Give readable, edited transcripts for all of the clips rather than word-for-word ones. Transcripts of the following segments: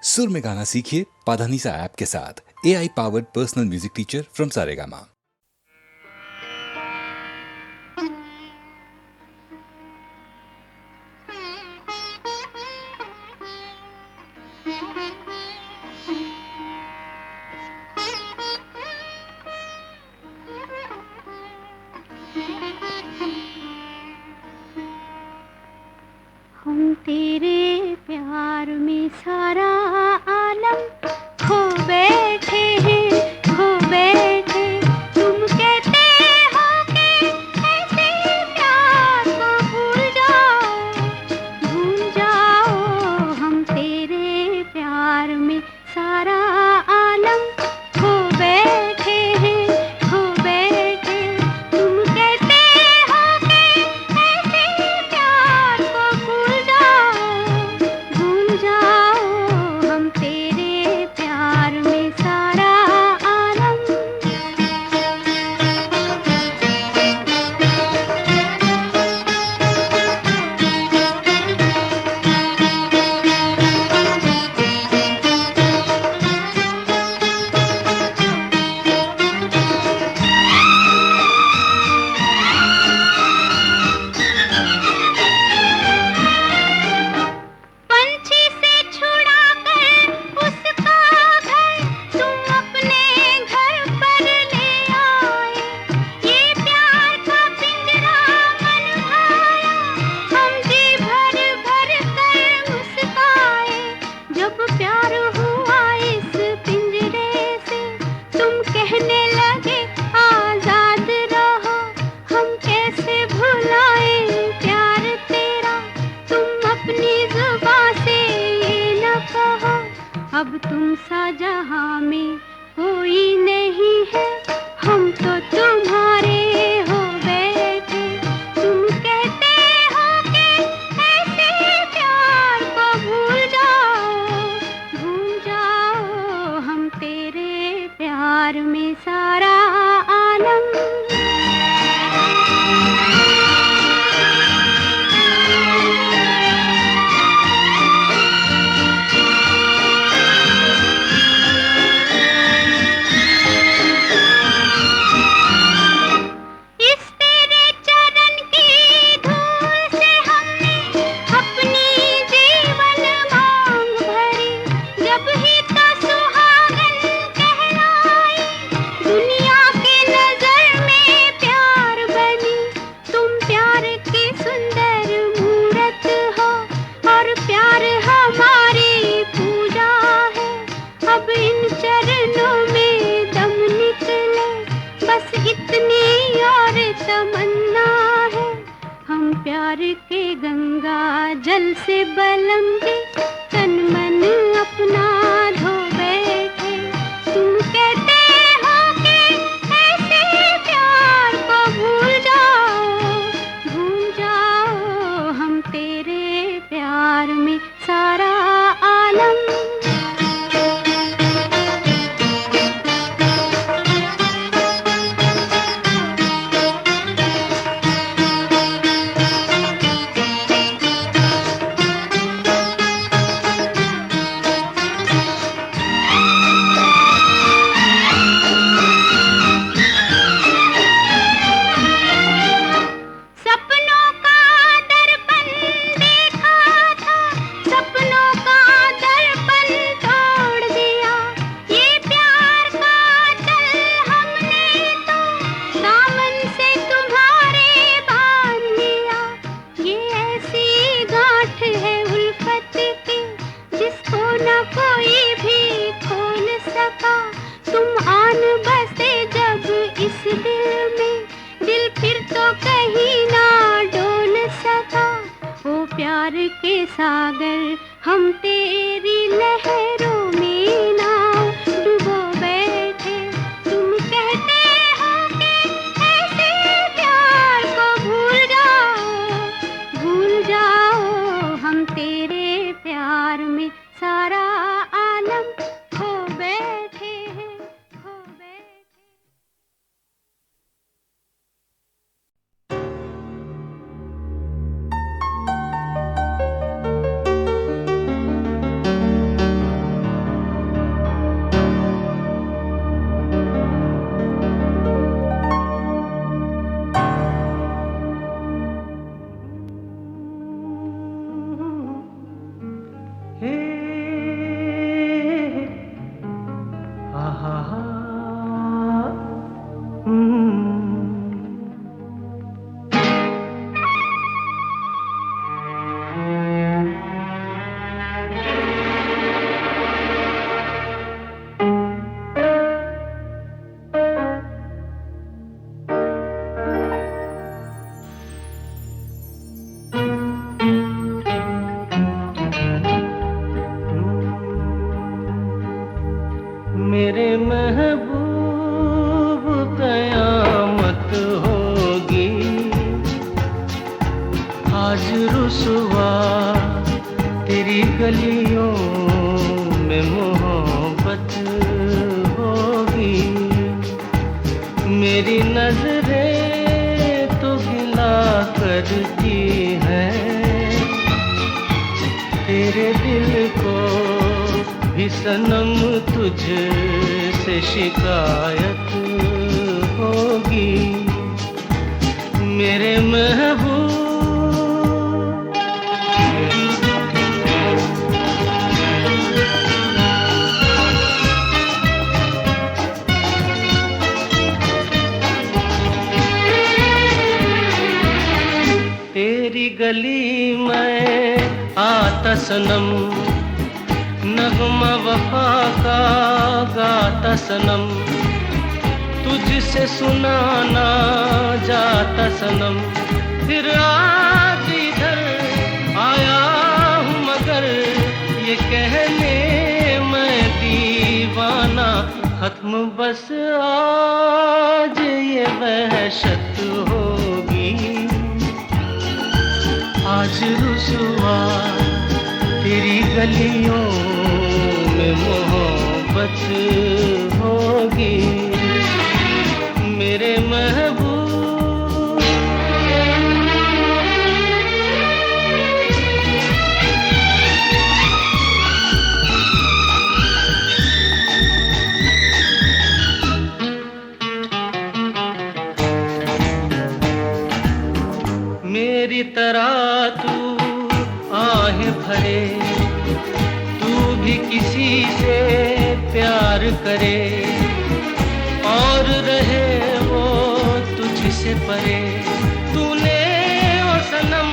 सुर में गाना सीखिए पाधानीसा ऐप के साथ। AI powered personal music teacher from Saregama. हम तेरे प्यार में सारा आलम खो बैठे हैं, खो बैठे। तुम कहते हो कि ऐसे प्यार को भूल जाओ, भूल जाओ। हम तेरे प्यार में सारा आलम खो बैठे हैं, खो बैठे। तुम कहते हो कि ऐसे प्यार को भूल जाओ, भूल जाओ। हम तेरे प्यार में सारा आलम। पंछी से छुड़ा कर उसका घर तुम अपने घर पर ले आए। ये प्यार का पिंजरा मन भाया, हम जी भर भर कर मुस्काए। जब प्यार हुआ इस पिंजरे से, तुम कहने लगे आजाद रहो। हम कैसे भुलाए प्यार तेरा, तुम अपनी जुबां से ये न कहो। अब तुम सा जहां में कोई नहीं है, हम तो तुम्हारे हो बैठे। तुम कहते हो कि ऐसे प्यार को भूल जाओ, भूल जाओ। हम तेरे प्यार में सारा आलम। इस तेरे चरण की धूल से हमने अपनी जीवन मांग भरी। जब ही तो सुहागन कहलाई, दुनिया की नजर में प्यार बनी। तुम प्यार की सुंदर मूरत हो, और प्यार हमारी पूजा है। अब इन चरणों में दम निकले, बस इतनी और तमन्ना है। हम प्यार के गंगा जल से बलम दे, तन मन अपना धो बैठे। तुम कहते हो कि ऐसे प्यार को भूल जाओ, भूल जाओ। हम तेरे प्यार में सारा आलम। सपनों का दर्पण देखा था, सपनों का दर्पण तोड़ दिया। ये प्यार का चल हमने तो दामन से तुम्हारे बांध लिया। ये ऐसी गांठ है उल्फत की, जिसको न कोई भी खोल सका। तुम आन बसे जब इस दिल में, दिल फिर तो कहीं ना डोल सका। ओ प्यार के सागर, हम तेरी लहरों में ना डूबो बैठे। तुम कहते हो कि ऐसे प्यार को भूल जाओ, भूल जाओ। हम तेरे प्यार में सारा मेरे महबूब कयामत होगी, आज रुसवा तेरी गलियों में मोहब्बत होगी। मेरी नजरें तो गिला करती हैं, तेरे दिल को भी सनम तुझसे शिकायत होगी। मेरे महबूब तेरी गली में आता सनम, नगमा वफा का गाता सनम, तुझसे सुनाना जाता सनम। फिर आज इधर आया हूँ मगर ये कहने मैं दीवाना, खत्म बस आज ये वहशत होगी। आज रुसवा तेरी गलियों में मोहब्बत होगी। मेरे महबूब मेरी तरह तू आहें भरे, तू भी किसी से प्यार करे और रहे वो तुझसे परे। तूने ओ सनम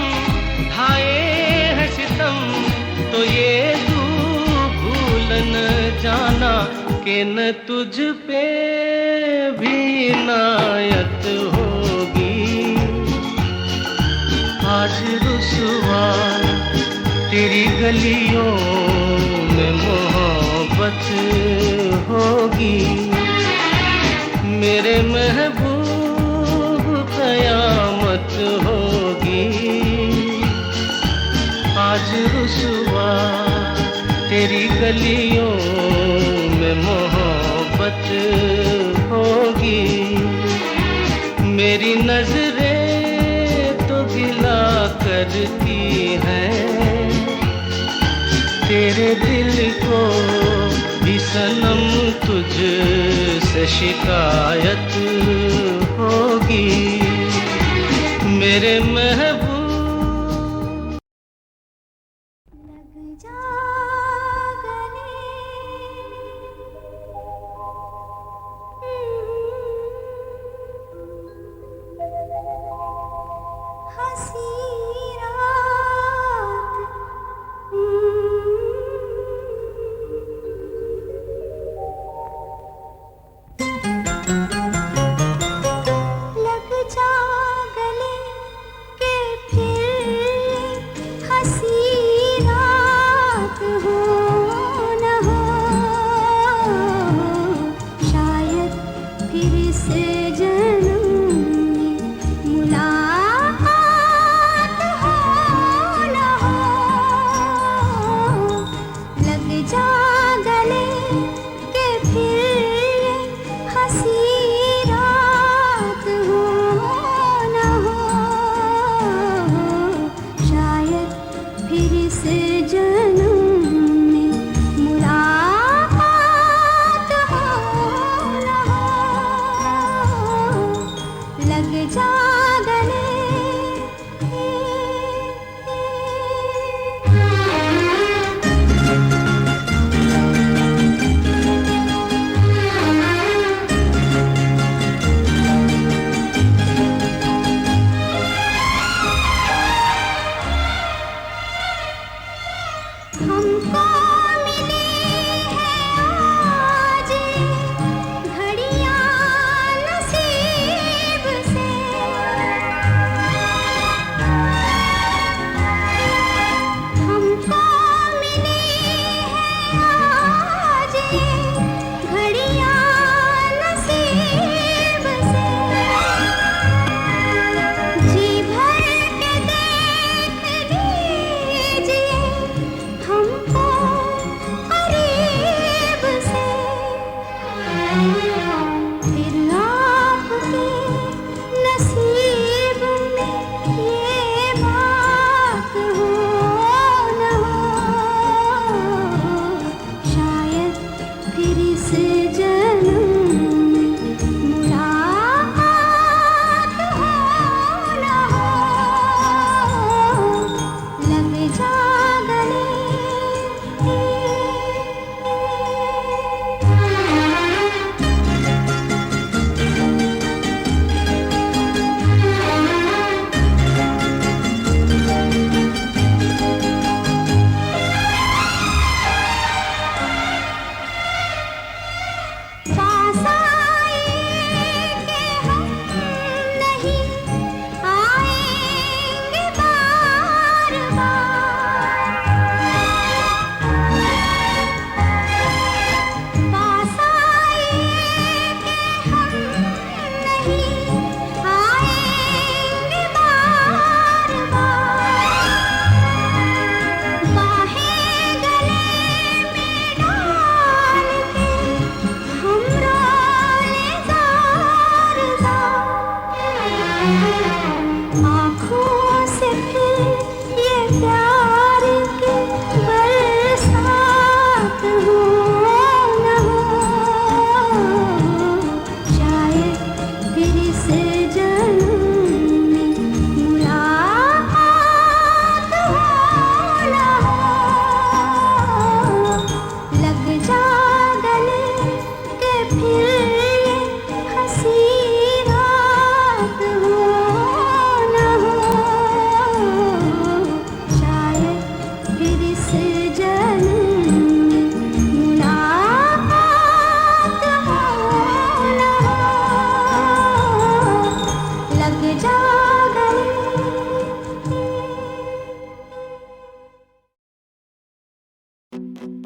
ढाए है सितम, तो ये तू भूल न जाना कि न तुझ पे भी इनायत होगी। आज रुसवा तेरी गलियों में मोहब्बत होगी। मेरे महबूब कयामत होगी। आज रुसवा तेरी गलियों में मोहब्बत होगी। मेरी नजरें तो गिला करती हैं, तेरे दिल को भी सनम तुझसे शिकायत होगी। मेरे महबूब लग जा गले, हंसी रात, लग जा गले के फिर हंसी रात हो न हो, शायद फिर से जन्म में मुलाकात हो न हो। लग जा गले के फिर हंसी रात हो न हो, शायद फिर से जन्म में मुलाकात हो न हो। लग जा गले।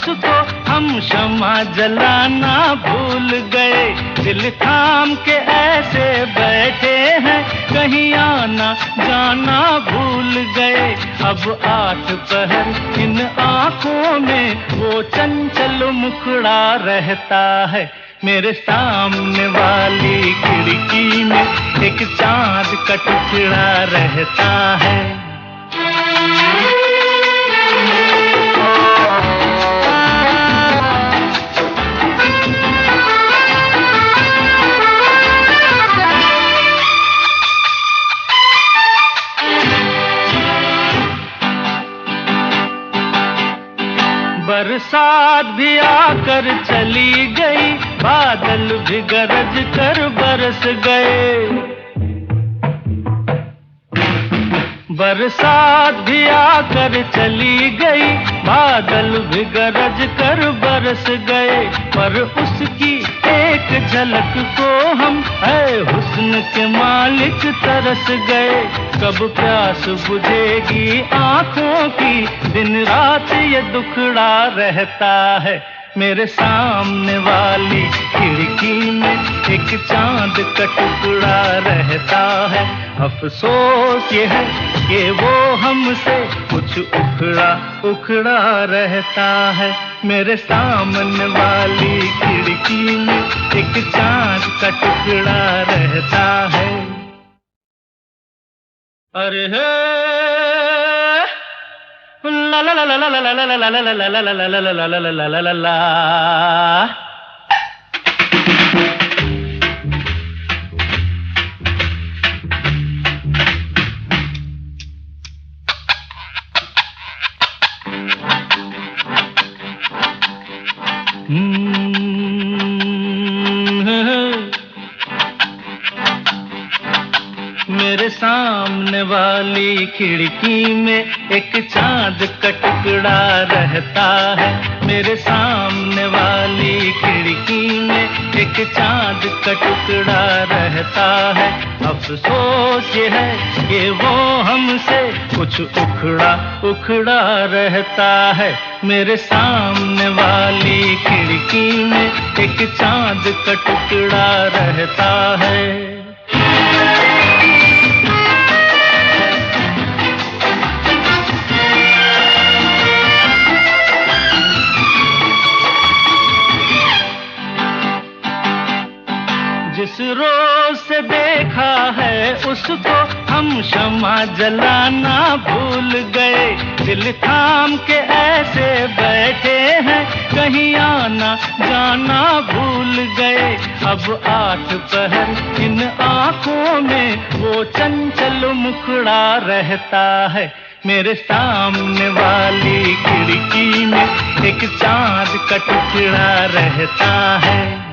उसको हम शमा जलाना भूल गए। दिल थाम के ऐसे बैठे हैं, कहीं आना जाना भूल गए। अब 8 पहर इन आँखों में वो चंचल मुखड़ा रहता है। मेरे सामने वाली खिड़की में एक चांद का टुकड़ा रहता है। बरसात भी आकर चली गई, बादल भी गरज कर बरस गए। बरसात भी आकर चली गई, बादल भी गरज कर बरस गए। पर उसकी एक झलक को हम है हुस्न के मालिक तरस गए। कब प्यास बुझेगी आँखों की, दिन रात ये दुखड़ा रहता है। मेरे सामने वाली खिड़की में एक चांद का टुकड़ा रहता है। अफसोस ये है कि वो हमसे कुछ उखड़ा उखड़ा रहता है। मेरे सामने वाली खिड़की में एक चांद का टुकड़ा रहता है। अरे हे ला ला ला ला ला ला ला ला ला ला ला ला ला ला ला ला ला ला। मेरे सामने वाली खिड़की में एक चांद का टुकड़ा रहता है। मेरे सामने वाली खिड़की में एक चांद का टुकड़ा रहता है। अफसोस ये है कि वो हमसे कुछ उखड़ा उखड़ा रहता है। मेरे सामने वाली खिड़की में एक चांद का टुकड़ा रहता है। जिस रोज से देखा है उसको हम शमा जलाना भूल गए। दिल थाम के ऐसे बैठे हैं, कहीं आना जाना भूल गए। अब 8 पहर इन आँखों में वो चंचल मुखड़ा रहता है। मेरे सामने वाली खिड़की में एक चांद का टुकड़ा रहता है।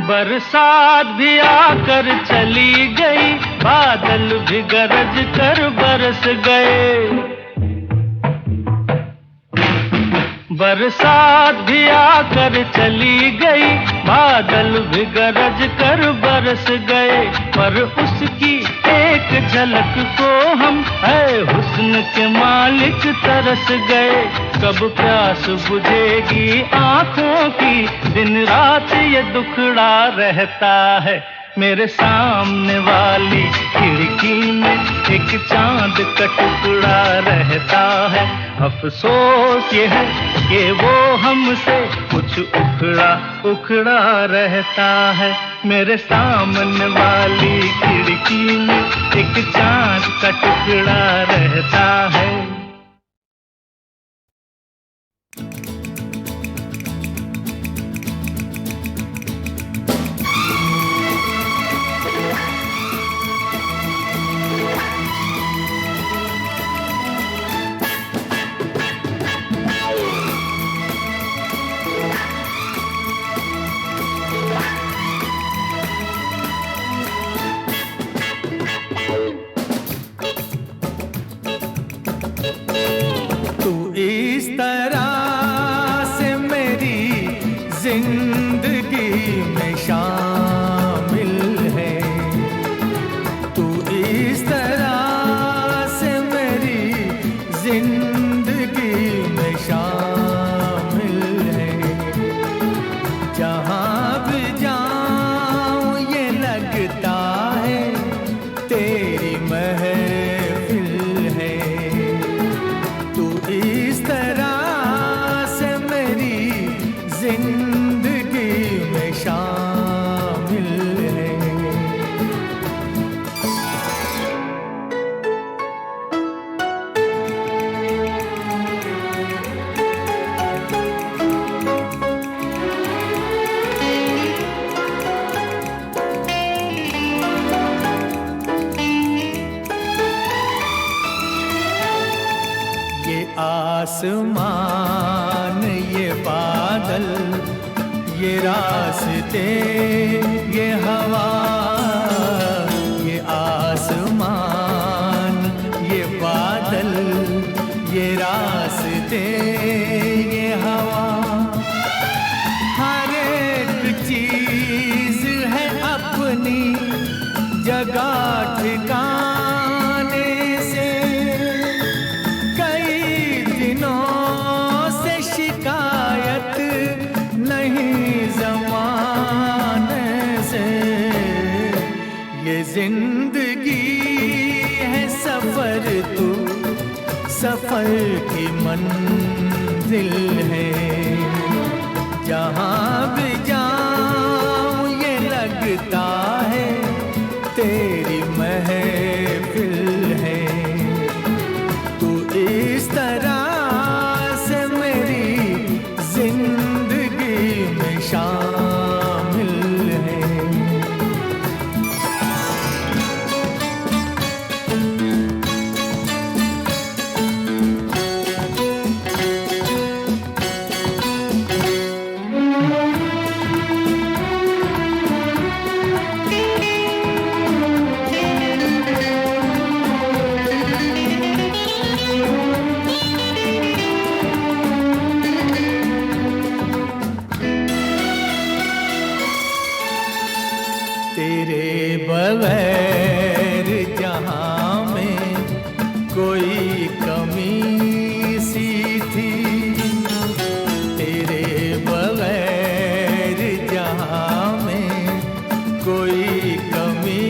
बरसात भी आकर चली गई, बादल भी गरज कर बरस गए। बरसात भी आकर चली गई, बादल भी गरज कर बरस गए। पर उसकी एक झलक को हम है हुस्न के मालिक तरस गए। कब प्यास बुझेगी आँखों की, दिन रात ये दुखड़ा रहता है। मेरे सामने वाली खिड़की में एक चांद का टुकड़ा रहता है। अफसोस ये है कि वो हमसे कुछ उखड़ा उखड़ा रहता है। मेरे सामने वाली खिड़की में एक चांद का टुकड़ा रहता है। तू इस तरह से मेरी जिंदगी में शामिल है, तू इस तरह से मेरी जिंदगी में शामिल है। जहाँ भी जाऊँ ये लगता है तेरी महफिल है, तू इस तरह से मेरी जिंदगी में शामिल है। ये आसमान, ये बादल, ये रास्ते, ये हवा, ये आसमान, ये बादल, ये रास्ते, ये हवा, हर एक चीज है अपनी जगह ठिकाने से। कई दिनों से शिकायत नहीं ज़माने से। ये जिंदगी है सफर, तू सफर की मंजिल है। जहाँ भी जाऊँ ये लगता है तेरी महफिल है, तू इस तरह से मेरी जिंदगी में शामिल है। तेरे बगैर जहाँ में कोई कमी सी थी, तेरे बगैर जहाँ में कोई कमी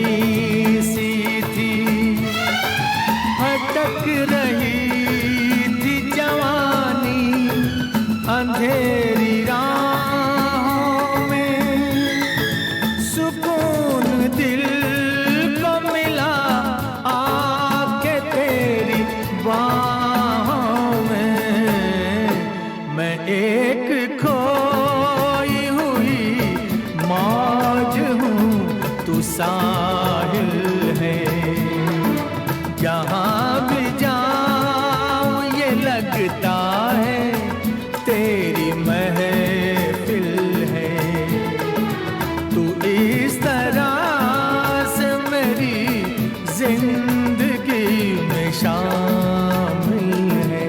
सी थी। भटक रही थी जवानी अंधेरी राहों में, सुकून दिल को मिला आके तेरी बाहों में। मैं एक खोई हुई मौज हूँ, तू साहिल है। जहाँ भी जाऊँ ये लगता है तेरी महफिल है, तू इस तरह से मेरी जिंदगी में शामिल है।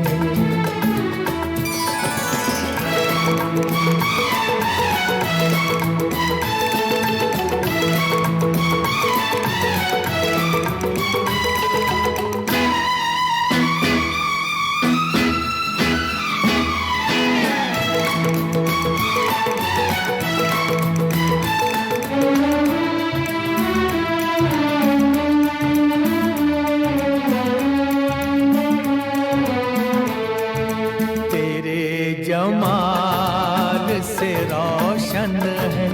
जमाल से रोशन है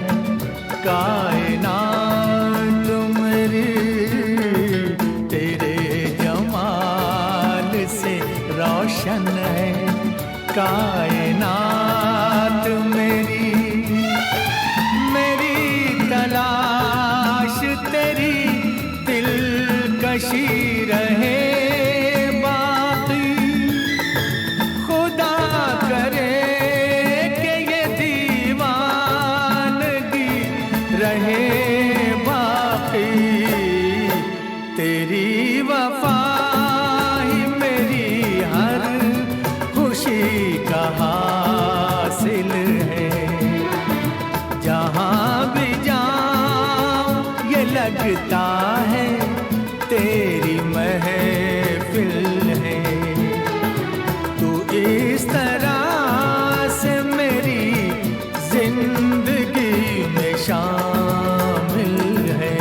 कायनात मेरी, तेरे जमाल से रोशन है कायनात मेरी। मेरी तलाश तेरी दिलकशी रहे बाकी, खुदा करे कि ये दीवानगी रहे बाकी। तेरी वफा ही मेरी हर खुशी का हासिल है। जहाँ भी जाऊं ये लगता है तेरी महफिल है। तू इस तरह से मेरी जिंदगी में शामिल है।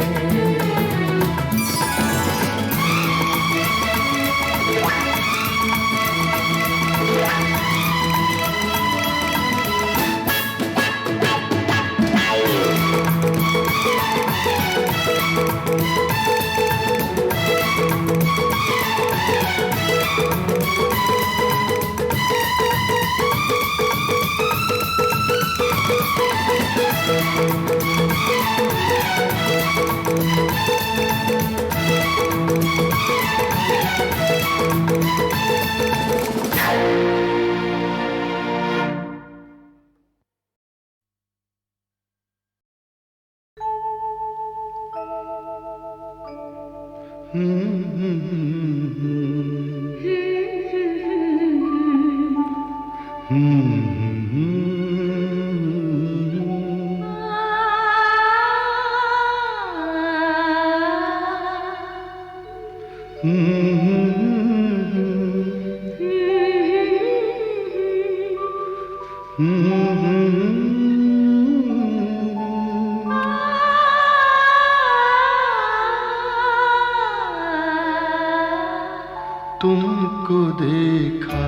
तुमको देखा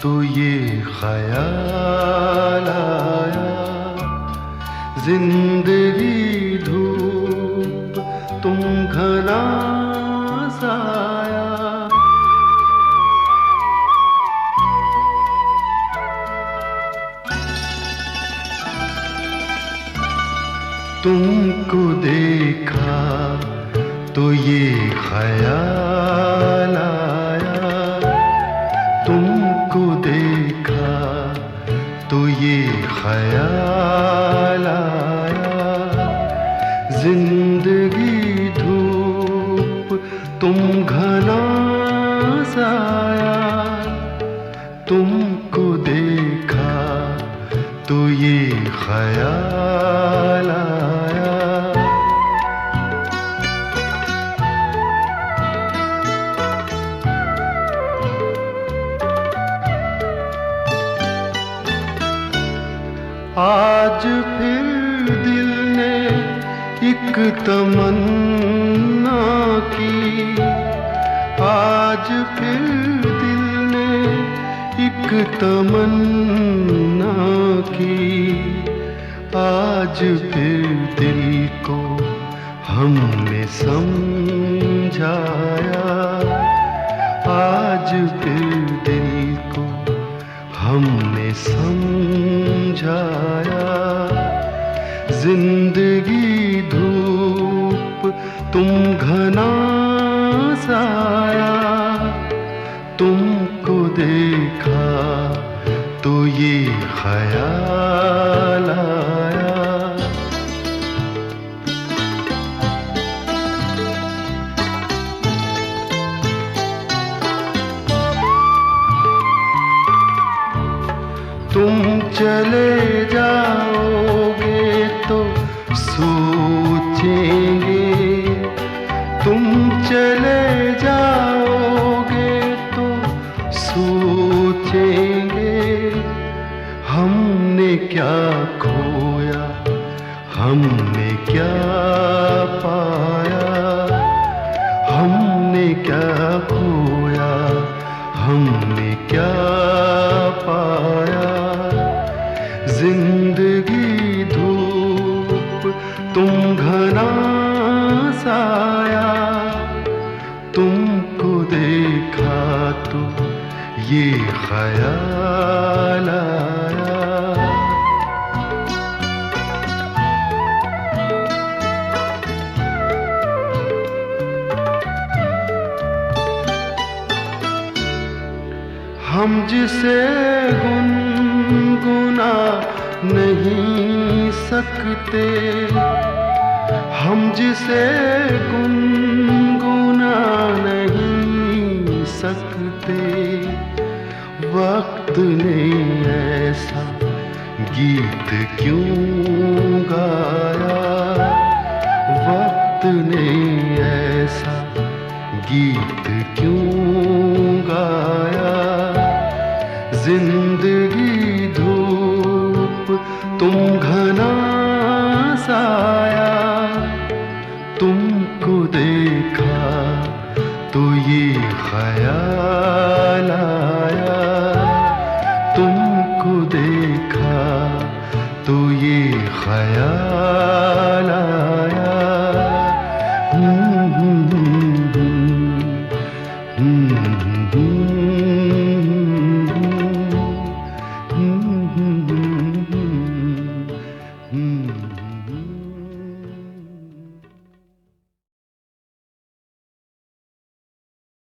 तो ये ख्याल आया, जिंदगी धूप तुम घना साया। तुमको देखा तो ये ख्याल आया, तुमको देखा तो ये ख्याल आया, जिंदगी धूप तुम घना साया। तुमको देखा तो ये ख्याल आया। आज फिर दिल ने एक तमन्ना की, आज फिर दिल ने एक तमन्ना की, आज फिर दिल को हमने समझाया, आज फिर दिल को हमने समझाया। जिंदगी धूप तुम घना साया, तुमको देखा तो ये ख्याल आया। तुम चले जाओगे तो सोचेंगे, तुम चले जाओगे तो सोचेंगे, हमने क्या खोया हमने क्या पाया, हमने क्या खोया हमने क्या पाया। जिंदगी धूप तुम घना साया, तुमको देखा तो ये ख्याल आया। हम जिसे गुनगुना नहीं सकते, हम जिसे गुनगुना नहीं सकते, वक्त ने ऐसा गीत क्यों गाया, वक्त ने ऐसा गीत क्यों गाया। जिंदगी धूप तुम घना साया, तुमको देखा तो ये ख्याल आया, तुमको देखा तो ये ख्याल